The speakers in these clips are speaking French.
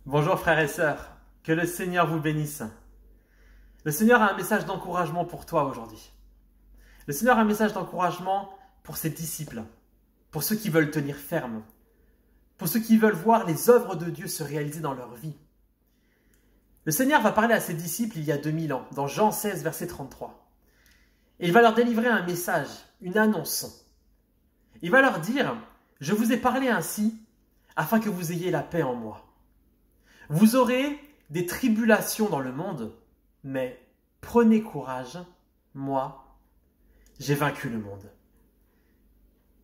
Bonjour frères et sœurs, que le Seigneur vous bénisse. Le Seigneur a un message d'encouragement pour toi aujourd'hui. Le Seigneur a un message d'encouragement pour ses disciples, pour ceux qui veulent tenir ferme, pour ceux qui veulent voir les œuvres de Dieu se réaliser dans leur vie. Le Seigneur va parler à ses disciples il y a 2000 ans, dans Jean 16, verset 33. Et il va leur délivrer un message, une annonce. Il va leur dire « Je vous ai parlé ainsi, afin que vous ayez la paix en moi. Vous aurez des tribulations dans le monde, mais prenez courage, moi, j'ai vaincu le monde. »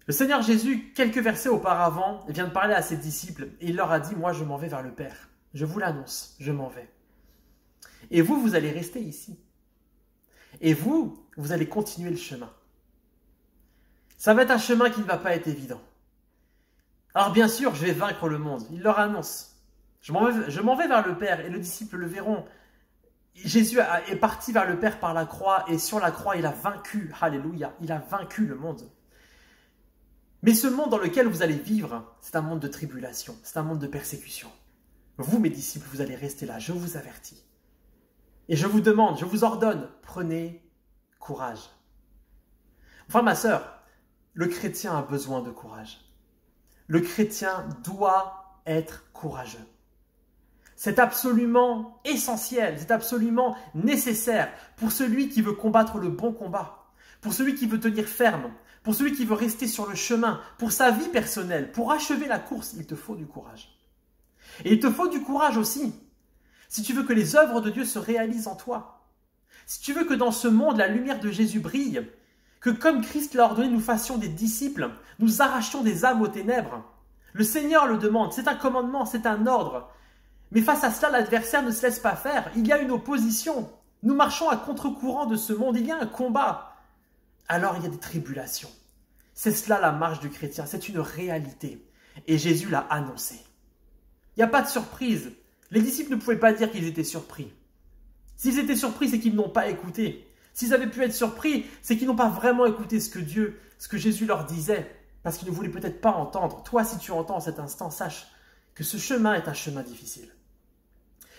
Le Seigneur Jésus, quelques versets auparavant, vient de parler à ses disciples et il leur a dit « Moi, je m'en vais vers le Père. Je vous l'annonce, je m'en vais. Et vous, vous allez rester ici. Et vous, vous allez continuer le chemin. Ça va être un chemin qui ne va pas être évident. Alors bien sûr, je vais vaincre le monde. » Il leur annonce. Je m'en vais vers le Père et les disciples le verront. Jésus est parti vers le Père par la croix et sur la croix, il a vaincu. Alléluia, il a vaincu le monde. Mais ce monde dans lequel vous allez vivre, c'est un monde de tribulation, c'est un monde de persécution. Vous, mes disciples, vous allez rester là, je vous avertis. Et je vous demande, je vous ordonne, prenez courage. Enfin, ma sœur, le chrétien a besoin de courage. Le chrétien doit être courageux. C'est absolument essentiel, c'est absolument nécessaire pour celui qui veut combattre le bon combat, pour celui qui veut tenir ferme, pour celui qui veut rester sur le chemin, pour sa vie personnelle, pour achever la course, il te faut du courage. Et il te faut du courage aussi, si tu veux que les œuvres de Dieu se réalisent en toi, si tu veux que dans ce monde, la lumière de Jésus brille, que comme Christ l'a ordonné, nous fassions des disciples, nous arrachions des âmes aux ténèbres. Le Seigneur le demande, c'est un commandement, c'est un ordre. Mais face à cela, l'adversaire ne se laisse pas faire. Il y a une opposition. Nous marchons à contre-courant de ce monde. Il y a un combat. Alors il y a des tribulations. C'est cela la marche du chrétien. C'est une réalité. Et Jésus l'a annoncé. Il n'y a pas de surprise. Les disciples ne pouvaient pas dire qu'ils étaient surpris. S'ils étaient surpris, c'est qu'ils n'ont pas écouté. S'ils avaient pu être surpris, c'est qu'ils n'ont pas vraiment écouté ce que Jésus leur disait. Parce qu'ils ne voulaient peut-être pas entendre. Toi, si tu entends en cet instant, sache que ce chemin est un chemin difficile.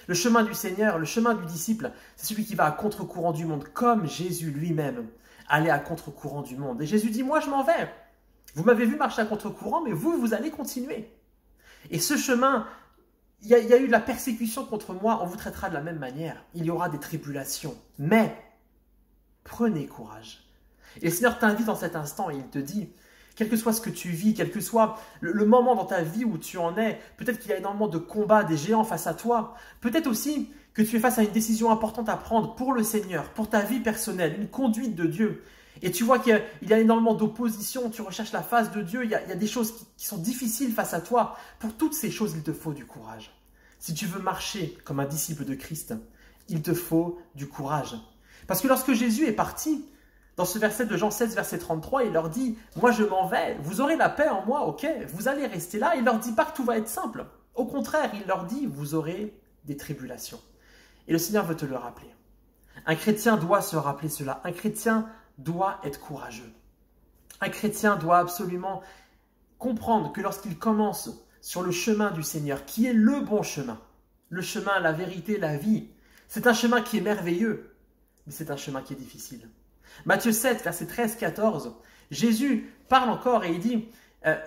Le chemin du Seigneur, le chemin du disciple, c'est celui qui va à contre-courant du monde, comme Jésus lui-même allait à contre-courant du monde. Et Jésus dit, moi je m'en vais. Vous m'avez vu marcher à contre-courant, mais vous, vous allez continuer. Et ce chemin, il y a eu de la persécution contre moi, on vous traitera de la même manière. Il y aura des tribulations, mais prenez courage. Et le Seigneur t'invite en cet instant et il te dit, quel que soit ce que tu vis, quel que soit le moment dans ta vie où tu en es, peut-être qu'il y a énormément de combats, des géants face à toi, peut-être aussi que tu es face à une décision importante à prendre pour le Seigneur, pour ta vie personnelle, une conduite de Dieu. Et tu vois qu'il y a énormément d'opposition, tu recherches la face de Dieu, il y a des choses qui sont difficiles face à toi. Pour toutes ces choses, il te faut du courage. Si tu veux marcher comme un disciple de Christ, il te faut du courage. Parce que lorsque Jésus est parti, dans ce verset de Jean 16, verset 33, il leur dit « Moi je m'en vais, vous aurez la paix en moi, ok, vous allez rester là. » Il ne leur dit pas que tout va être simple. Au contraire, il leur dit « Vous aurez des tribulations. » Et le Seigneur veut te le rappeler. Un chrétien doit se rappeler cela. Un chrétien doit être courageux. Un chrétien doit absolument comprendre que lorsqu'il commence sur le chemin du Seigneur, qui est le bon chemin, le chemin, la vérité, la vie, c'est un chemin qui est merveilleux, mais c'est un chemin qui est difficile. Matthieu 7, verset 13-14, Jésus parle encore et il dit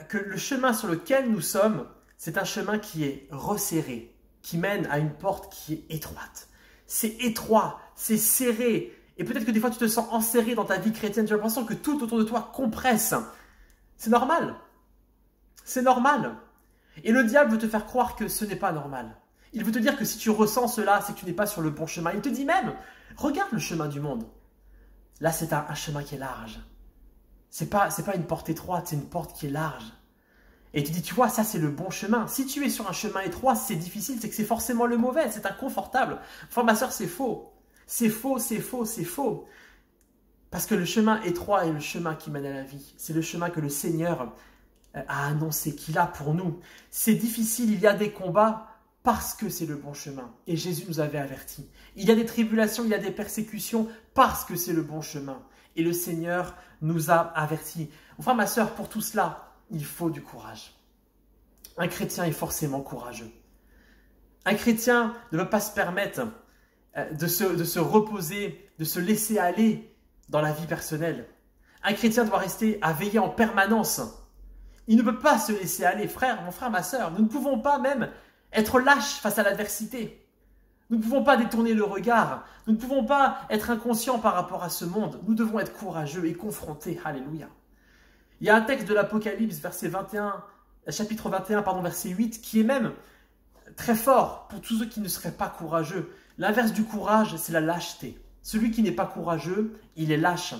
que le chemin sur lequel nous sommes, c'est un chemin qui est resserré, qui mène à une porte qui est étroite. C'est étroit, c'est serré. Et peut-être que des fois tu te sens enserré dans ta vie chrétienne, tu as l'impression que tout autour de toi compresse. C'est normal. C'est normal. Et le diable veut te faire croire que ce n'est pas normal. Il veut te dire que si tu ressens cela, c'est que tu n'es pas sur le bon chemin. Il te dit même, regarde le chemin du monde. Là, c'est un chemin qui est large. C'est pas une porte étroite, c'est une porte qui est large. Et tu dis, tu vois, ça c'est le bon chemin. Si tu es sur un chemin étroit, c'est difficile, c'est que c'est forcément le mauvais, c'est inconfortable. Enfin, ma soeur, c'est faux. C'est faux, c'est faux, c'est faux. Parce que le chemin étroit est le chemin qui mène à la vie. C'est le chemin que le Seigneur a annoncé, qu'il a pour nous. C'est difficile, il y a des combats, parce que c'est le bon chemin. Et Jésus nous avait avertis. Il y a des tribulations, il y a des persécutions parce que c'est le bon chemin. Et le Seigneur nous a avertis. Enfin, ma sœur, pour tout cela, il faut du courage. Un chrétien est forcément courageux. Un chrétien ne peut pas se permettre de se reposer, de se laisser aller dans la vie personnelle. Un chrétien doit rester à veiller en permanence. Il ne peut pas se laisser aller, frère, mon frère, ma sœur. Nous ne pouvons pas même être lâches face à l'adversité. Nous ne pouvons pas détourner le regard. Nous ne pouvons pas être inconscients par rapport à ce monde. Nous devons être courageux et confrontés. Alléluia. Il y a un texte de l'Apocalypse, chapitre 21, verset 8, qui est même très fort pour tous ceux qui ne seraient pas courageux. L'inverse du courage, c'est la lâcheté. Celui qui n'est pas courageux, il est lâche.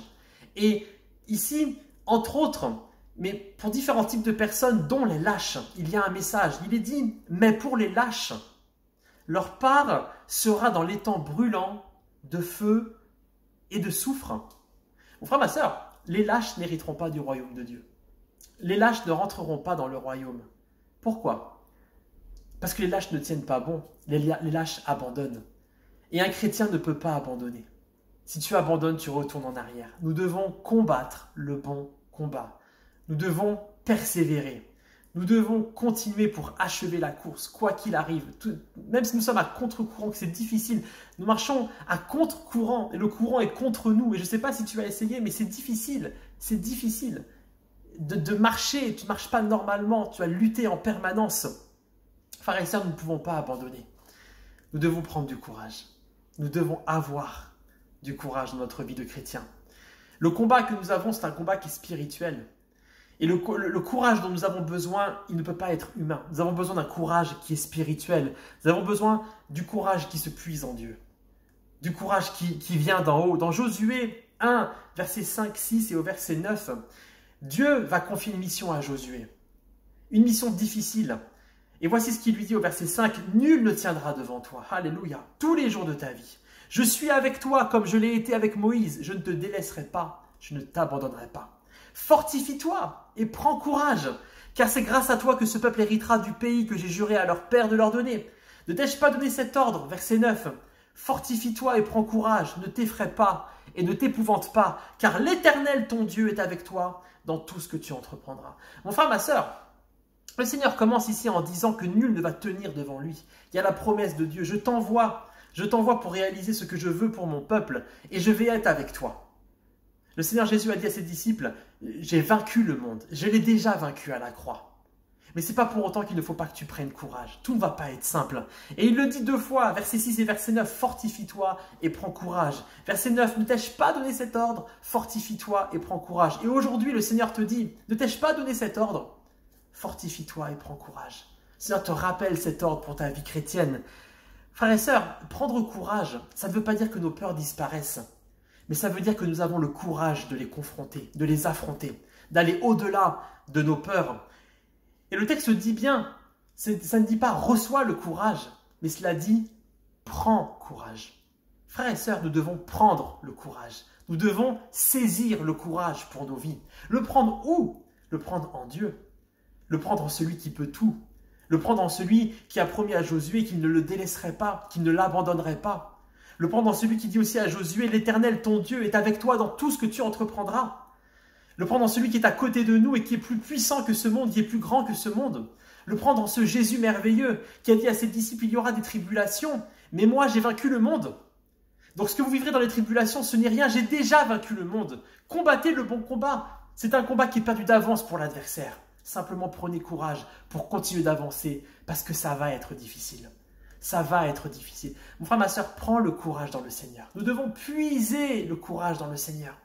Et ici, entre autres, mais pour différents types de personnes, dont les lâches, il y a un message. Il est dit, mais pour les lâches, leur part sera dans l'étang brûlant de feu et de soufre. Mon frère, ma sœur, les lâches n'hériteront pas du royaume de Dieu. Les lâches ne rentreront pas dans le royaume. Pourquoi? Parce que les lâches ne tiennent pas bon. Les lâches abandonnent. Et un chrétien ne peut pas abandonner. Si tu abandonnes, tu retournes en arrière. Nous devons combattre le bon combat. Nous devons persévérer. Nous devons continuer pour achever la course, quoi qu'il arrive. Même si nous sommes à contre-courant, que c'est difficile, nous marchons à contre-courant et le courant est contre nous. Et je ne sais pas si tu as essayé, mais c'est difficile. C'est difficile de marcher. Tu ne marches pas normalement. Tu vas lutter en permanence. Frères et sœurs, nous ne pouvons pas abandonner. Nous devons prendre du courage. Nous devons avoir du courage dans notre vie de chrétien. Le combat que nous avons, c'est un combat qui est spirituel. Et le courage dont nous avons besoin, il ne peut pas être humain. Nous avons besoin d'un courage qui est spirituel. Nous avons besoin du courage qui se puise en Dieu. Du courage qui vient d'en haut. Dans Josué 1, verset 5, 6 et au verset 9, Dieu va confier une mission à Josué. Une mission difficile. Et voici ce qu'il lui dit au verset 5, « Nul ne tiendra devant toi, alléluia, tous les jours de ta vie. Je suis avec toi comme je l'ai été avec Moïse. Je ne te délaisserai pas, je ne t'abandonnerai pas. Fortifie-toi et prends courage, car c'est grâce à toi que ce peuple héritera du pays que j'ai juré à leur père de leur donner. Ne t'ai-je pas donné cet ordre ?» Verset 9, « Fortifie-toi et prends courage, ne t'effraie pas et ne t'épouvante pas, car l'Éternel ton Dieu est avec toi dans tout ce que tu entreprendras. » Mon frère, ma sœur, le Seigneur commence ici en disant que nul ne va tenir devant lui. Il y a la promesse de Dieu. Je t'envoie pour réaliser ce que je veux pour mon peuple et je vais être avec toi. Le Seigneur Jésus a dit à ses disciples, j'ai vaincu le monde. Je l'ai déjà vaincu à la croix. Mais ce n'est pas pour autant qu'il ne faut pas que tu prennes courage. Tout ne va pas être simple. Et il le dit 2 fois, verset 6 et verset 9, fortifie-toi et prends courage. Verset 9, ne t'ai-je pas donné cet ordre? Fortifie-toi et prends courage. Et aujourd'hui, le Seigneur te dit, ne t'ai-je pas donné cet ordre? Fortifie-toi et prends courage. Le Seigneur te rappelle cet ordre pour ta vie chrétienne. Frères et sœurs, prendre courage, ça ne veut pas dire que nos peurs disparaissent, mais ça veut dire que nous avons le courage de les confronter, de les affronter, d'aller au-delà de nos peurs. Et le texte dit bien, ça ne dit pas « reçois le courage », mais cela dit « prends courage ». Frères et sœurs, nous devons prendre le courage. Nous devons saisir le courage pour nos vies. Le prendre où? Le prendre en Dieu. Le prendre en celui qui peut tout. Le prendre en celui qui a promis à Josué qu'il ne le délaisserait pas, qu'il ne l'abandonnerait pas. Le prendre en celui qui dit aussi à Josué, l'Éternel, ton Dieu, est avec toi dans tout ce que tu entreprendras. Le prendre en celui qui est à côté de nous et qui est plus puissant que ce monde, qui est plus grand que ce monde. Le prendre en ce Jésus merveilleux qui a dit à ses disciples, il y aura des tribulations, mais moi j'ai vaincu le monde. Donc ce que vous vivrez dans les tribulations, ce n'est rien, j'ai déjà vaincu le monde. Combattez le bon combat. C'est un combat qui est perdu d'avance pour l'adversaire. Simplement prenez courage pour continuer d'avancer parce que ça va être difficile. Ça va être difficile. Mon frère, ma sœur, prends le courage dans le Seigneur. Nous devons puiser le courage dans le Seigneur.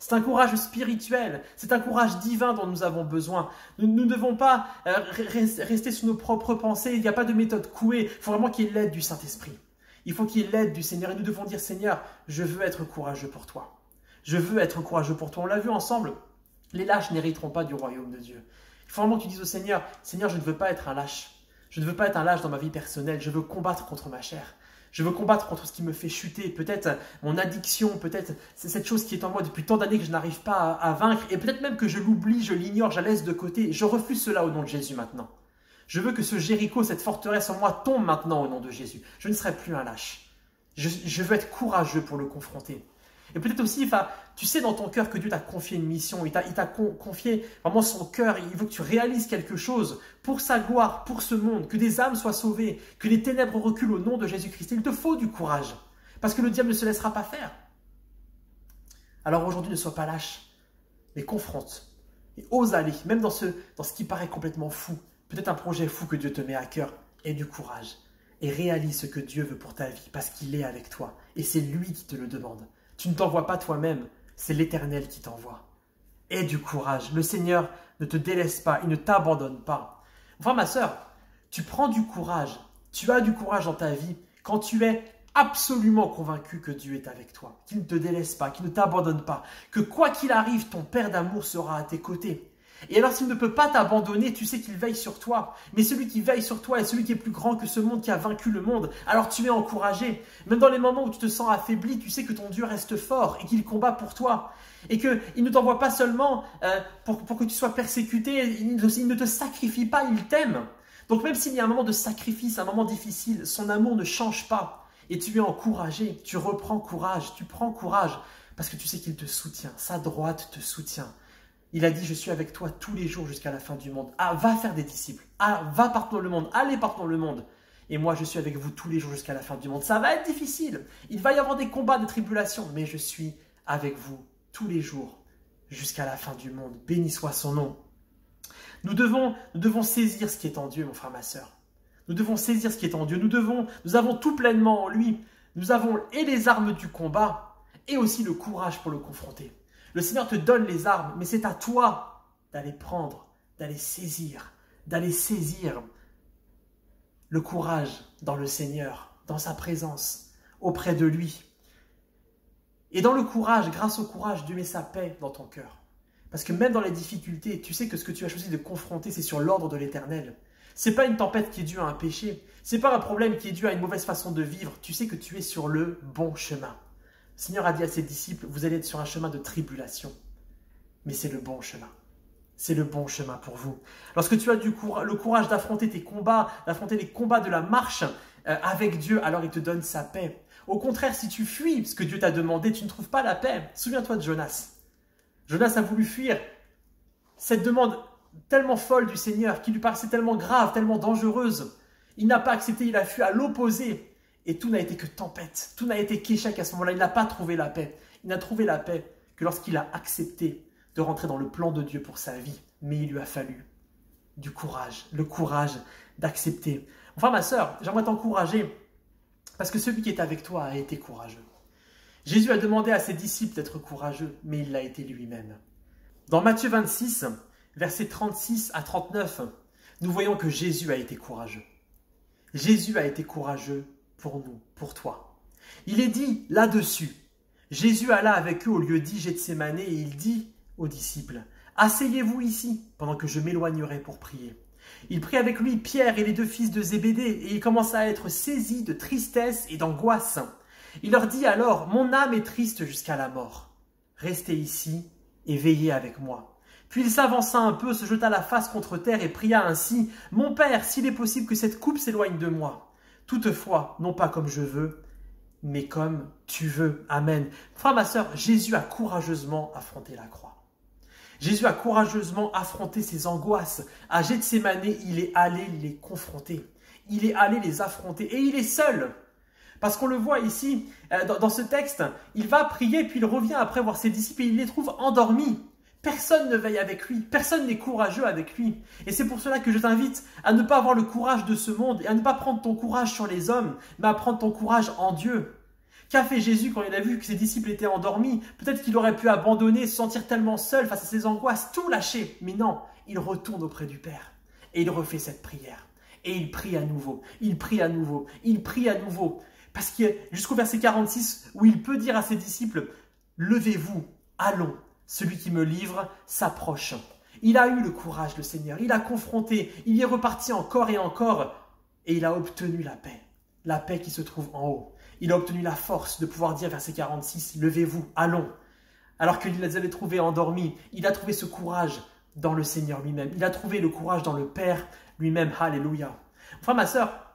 C'est un courage spirituel, c'est un courage divin dont nous avons besoin. Nous ne devons pas rester sur nos propres pensées, il n'y a pas de méthode couée. Il faut vraiment qu'il y ait l'aide du Saint-Esprit. Il faut qu'il y ait l'aide du Seigneur et nous devons dire, Seigneur, je veux être courageux pour toi. Je veux être courageux pour toi. On l'a vu ensemble, les lâches n'hériteront pas du royaume de Dieu. Il faut vraiment que tu dises au Seigneur, Seigneur, je ne veux pas être un lâche. Je ne veux pas être un lâche dans ma vie personnelle. Je veux combattre contre ma chair. Je veux combattre contre ce qui me fait chuter. Peut-être mon addiction, peut-être c'est cette chose qui est en moi depuis tant d'années que je n'arrive pas à vaincre. Et peut-être même que je l'oublie, je l'ignore, je la laisse de côté. Je refuse cela au nom de Jésus maintenant. Je veux que ce Jéricho, cette forteresse en moi tombe maintenant au nom de Jésus. Je ne serai plus un lâche. Je veux être courageux pour le confronter. Et peut-être aussi, enfin, tu sais dans ton cœur que Dieu t'a confié une mission, il t'a confié vraiment son cœur, il veut que tu réalises quelque chose pour sa gloire, pour ce monde, que des âmes soient sauvées, que les ténèbres reculent au nom de Jésus-Christ. Il te faut du courage, parce que le diable ne se laissera pas faire. Alors aujourd'hui, ne sois pas lâche, mais confronte, et ose aller, même dans ce qui paraît complètement fou, peut-être un projet fou que Dieu te met à cœur, aie du courage, et réalise ce que Dieu veut pour ta vie, parce qu'il est avec toi, et c'est lui qui te le demande. Tu ne t'envoies pas toi-même, c'est l'Éternel qui t'envoie. Aie du courage. Le Seigneur ne te délaisse pas, il ne t'abandonne pas. Enfin, ma sœur, tu prends du courage, tu as du courage dans ta vie quand tu es absolument convaincu que Dieu est avec toi, qu'il ne te délaisse pas, qu'il ne t'abandonne pas, que quoi qu'il arrive, ton Père d'amour sera à tes côtés. Et alors s'il ne peut pas t'abandonner, tu sais qu'il veille sur toi. Mais celui qui veille sur toi est celui qui est plus grand que ce monde, qui a vaincu le monde. Alors tu es encouragé. Même dans les moments où tu te sens affaibli, tu sais que ton Dieu reste fort et qu'il combat pour toi. Et qu'il ne t'envoie pas seulement pour que tu sois persécuté, il ne te sacrifie pas, il t'aime. Donc même s'il y a un moment de sacrifice, un moment difficile, son amour ne change pas. Et tu es encouragé, tu reprends courage, tu prends courage, parce que tu sais qu'il te soutient, sa droite te soutient. Il a dit, je suis avec toi tous les jours jusqu'à la fin du monde. Ah, va faire des disciples. Ah, va partout dans le monde. Allez partout dans le monde. Et moi, je suis avec vous tous les jours jusqu'à la fin du monde. Ça va être difficile. Il va y avoir des combats, des tribulations. Mais je suis avec vous tous les jours jusqu'à la fin du monde. Béni soit son nom. Nous devons saisir ce qui est en Dieu, mon frère, ma sœur. Nous devons saisir ce qui est en Dieu. Nous avons tout pleinement en lui. Nous avons et les armes du combat et aussi le courage pour le confronter. Le Seigneur te donne les armes, mais c'est à toi d'aller prendre, d'aller saisir le courage dans le Seigneur, dans sa présence, auprès de lui. Et dans le courage, grâce au courage, Dieu met sa paix dans ton cœur. Parce que même dans les difficultés, tu sais que ce que tu as choisi de confronter, c'est sur l'ordre de l'Éternel. Ce n'est pas une tempête qui est due à un péché, ce n'est pas un problème qui est dû à une mauvaise façon de vivre. Tu sais que tu es sur le bon chemin. Le Seigneur a dit à ses disciples, vous allez être sur un chemin de tribulation. Mais c'est le bon chemin. C'est le bon chemin pour vous. Lorsque tu as le courage d'affronter tes combats, d'affronter les combats de la marche avec Dieu, alors il te donne sa paix. Au contraire, si tu fuis ce que Dieu t'a demandé, tu ne trouves pas la paix. Souviens-toi de Jonas. Jonas a voulu fuir cette demande tellement folle du Seigneur, qui lui paraissait tellement grave, tellement dangereuse. Il n'a pas accepté, il a fui à l'opposé. Et tout n'a été que tempête, tout n'a été qu'échec à ce moment-là. Il n'a pas trouvé la paix. Il n'a trouvé la paix que lorsqu'il a accepté de rentrer dans le plan de Dieu pour sa vie. Mais il lui a fallu du courage, le courage d'accepter. Enfin, ma sœur, j'aimerais t'encourager parce que celui qui est avec toi a été courageux. Jésus a demandé à ses disciples d'être courageux, mais il l'a été lui-même. Dans Matthieu 26, versets 36 à 39, nous voyons que Jésus a été courageux. Jésus a été courageux pour nous, pour toi. Il est dit là-dessus, Jésus alla avec eux au lieu dit Gethsémanée et il dit aux disciples, « Asseyez-vous ici pendant que je m'éloignerai pour prier. » Il prit avec lui Pierre et les deux fils de Zébédée et il commença à être saisi de tristesse et d'angoisse. Il leur dit alors, « Mon âme est triste jusqu'à la mort. Restez ici et veillez avec moi. » Puis il s'avança un peu, se jeta la face contre terre et pria ainsi, « Mon Père, s'il est possible que cette coupe s'éloigne de moi. Toutefois, non pas comme je veux, mais comme tu veux. » Amen. Frère, ma sœur, Jésus a courageusement affronté la croix. Jésus a courageusement affronté ses angoisses. À Gethsémanée, il est allé les confronter. Il est allé les affronter. Et il est seul. Parce qu'on le voit ici, dans ce texte, il va prier, puis il revient après voir ses disciples et il les trouve endormis. Personne ne veille avec lui, personne n'est courageux avec lui. Et c'est pour cela que je t'invite à ne pas avoir le courage de ce monde et à ne pas prendre ton courage sur les hommes, mais à prendre ton courage en Dieu. Qu'a fait Jésus quand il a vu que ses disciples étaient endormis? Peut-être qu'il aurait pu abandonner, se sentir tellement seul face à ses angoisses, tout lâcher. Mais non, il retourne auprès du Père et il refait cette prière. Et il prie à nouveau, il prie à nouveau, il prie à nouveau. Parce que jusqu'au verset 46 où il peut dire à ses disciples, « Levez-vous, allons. Celui qui me livre s'approche. » Il a eu le courage, le Seigneur. Il a confronté. Il y est reparti encore et encore. Et il a obtenu la paix. La paix qui se trouve en haut. Il a obtenu la force de pouvoir dire, verset 46, « Levez-vous, allons. » Alors qu'il les avait trouvés endormis, il a trouvé ce courage dans le Seigneur lui-même. Il a trouvé le courage dans le Père lui-même. Alléluia. Enfin, ma sœur,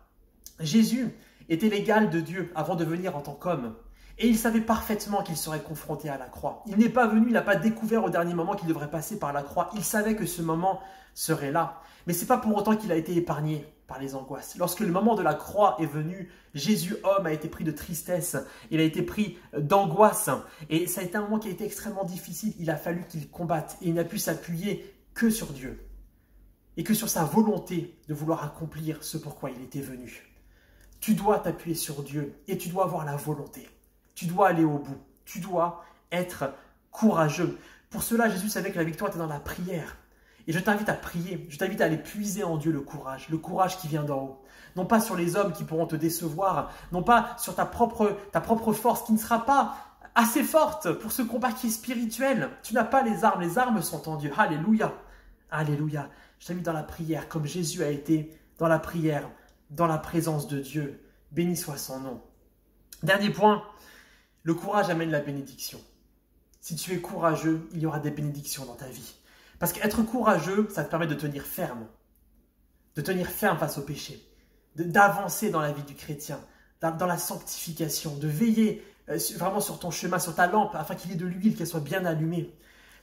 Jésus était l'égal de Dieu avant de venir en tant qu'homme. Et il savait parfaitement qu'il serait confronté à la croix. Il n'est pas venu, il n'a pas découvert au dernier moment qu'il devrait passer par la croix. Il savait que ce moment serait là. Mais ce n'est pas pour autant qu'il a été épargné par les angoisses. Lorsque le moment de la croix est venu, Jésus, homme, a été pris de tristesse. Il a été pris d'angoisse. Et ça a été un moment qui a été extrêmement difficile. Il a fallu qu'il combatte. Et il n'a pu s'appuyer que sur Dieu. Et que sur sa volonté de vouloir accomplir ce pourquoi il était venu. Tu dois t'appuyer sur Dieu et tu dois avoir la volonté. Tu dois aller au bout. Tu dois être courageux. Pour cela, Jésus savait que la victoire était dans la prière. Et je t'invite à prier. Je t'invite à aller puiser en Dieu le courage qui vient d'en haut. Non pas sur les hommes qui pourront te décevoir, non pas sur ta propre force qui ne sera pas assez forte pour ce combat qui est spirituel. Tu n'as pas les armes sont en Dieu. Alléluia. Alléluia. Je t'invite dans la prière, comme Jésus a été dans la prière, dans la présence de Dieu. Béni soit son nom. Dernier point. Le courage amène la bénédiction. Si tu es courageux, il y aura des bénédictions dans ta vie. Parce qu'être courageux, ça te permet de tenir ferme. De tenir ferme face au péché. D'avancer dans la vie du chrétien. Dans la sanctification. De veiller vraiment sur ton chemin, sur ta lampe, afin qu'il y ait de l'huile, qu'elle soit bien allumée.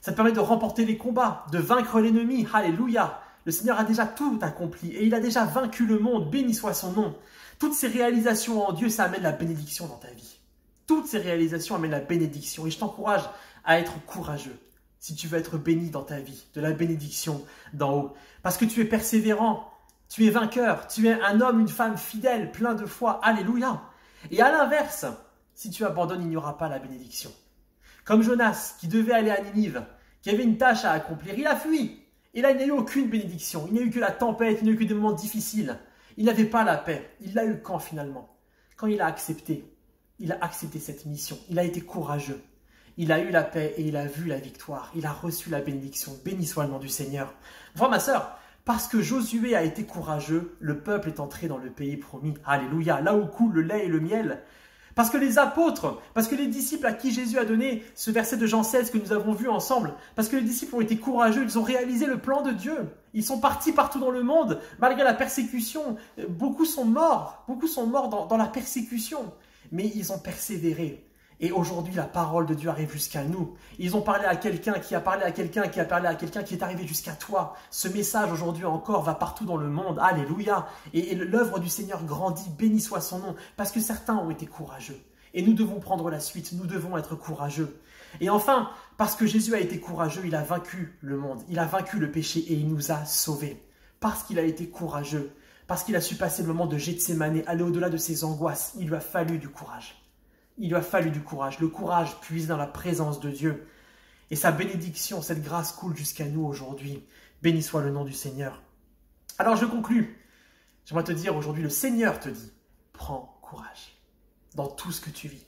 Ça te permet de remporter les combats, de vaincre l'ennemi. Alléluia. Le Seigneur a déjà tout accompli. Et il a déjà vaincu le monde. Béni soit son nom. Toutes ces réalisations en Dieu, ça amène la bénédiction dans ta vie. Toutes ces réalisations amènent la bénédiction. Et je t'encourage à être courageux si tu veux être béni dans ta vie, de la bénédiction d'en haut. Parce que tu es persévérant, tu es vainqueur, tu es un homme, une femme fidèle, plein de foi. Alléluia. Et à l'inverse, si tu abandonnes, il n'y aura pas la bénédiction. Comme Jonas, qui devait aller à Ninive, qui avait une tâche à accomplir, il a fui. Et là, il n'y a eu aucune bénédiction. Il n'y a eu que la tempête, il n'y a eu que des moments difficiles. Il n'avait pas la paix. Il l'a eu quand finalement? Quand il a accepté cette mission. Il a été courageux. Il a eu la paix et il a vu la victoire. Il a reçu la bénédiction. Béni soit le nom du Seigneur. Voilà ma sœur, parce que Josué a été courageux, le peuple est entré dans le pays promis. Alléluia. Là où coule le lait et le miel. Parce que les apôtres, parce que les disciples à qui Jésus a donné ce verset de Jean 16 que nous avons vu ensemble, parce que les disciples ont été courageux, ils ont réalisé le plan de Dieu. Ils sont partis partout dans le monde, malgré la persécution. Beaucoup sont morts dans la persécution. Mais ils ont persévéré. Et aujourd'hui, la parole de Dieu arrive jusqu'à nous. Ils ont parlé à quelqu'un qui a parlé à quelqu'un qui a parlé à quelqu'un qui est arrivé jusqu'à toi. Ce message aujourd'hui encore va partout dans le monde. Alléluia. Et l'œuvre du Seigneur grandit. Béni soit son nom. Parce que certains ont été courageux. Et nous devons prendre la suite. Nous devons être courageux. Et enfin, parce que Jésus a été courageux, il a vaincu le monde. Il a vaincu le péché et il nous a sauvés. Parce qu'il a été courageux. Parce qu'il a su passer le moment de Gethsémane, aller au-delà de ses angoisses. Il lui a fallu du courage. Il lui a fallu du courage. Le courage puise dans la présence de Dieu. Et sa bénédiction, cette grâce coule jusqu'à nous aujourd'hui. Béni soit le nom du Seigneur. Alors je conclus. J'aimerais te dire aujourd'hui, le Seigneur te dit, prends courage. Dans tout ce que tu vis.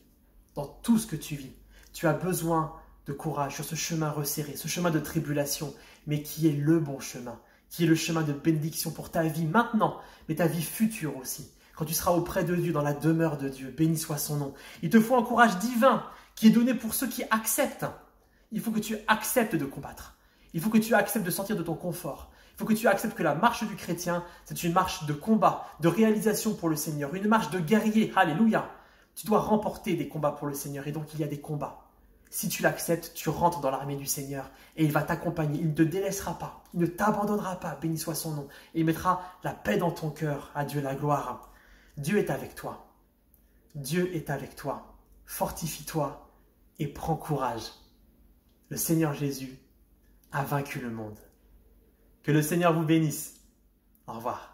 Dans tout ce que tu vis. Tu as besoin de courage sur ce chemin resserré, ce chemin de tribulation, mais qui est le bon chemin. Qui est le chemin de bénédiction pour ta vie maintenant, mais ta vie future aussi. Quand tu seras auprès de Dieu, dans la demeure de Dieu, béni soit son nom. Il te faut un courage divin qui est donné pour ceux qui acceptent. Il faut que tu acceptes de combattre. Il faut que tu acceptes de sortir de ton confort. Il faut que tu acceptes que la marche du chrétien, c'est une marche de combat, de réalisation pour le Seigneur, une marche de guerrier. Alléluia. Tu dois remporter des combats pour le Seigneur et donc il y a des combats. Si tu l'acceptes, tu rentres dans l'armée du Seigneur et il va t'accompagner. Il ne te délaissera pas, il ne t'abandonnera pas, béni soit son nom. Et il mettra la paix dans ton cœur. À Dieu la gloire. Dieu est avec toi. Dieu est avec toi. Fortifie-toi et prends courage. Le Seigneur Jésus a vaincu le monde. Que le Seigneur vous bénisse. Au revoir.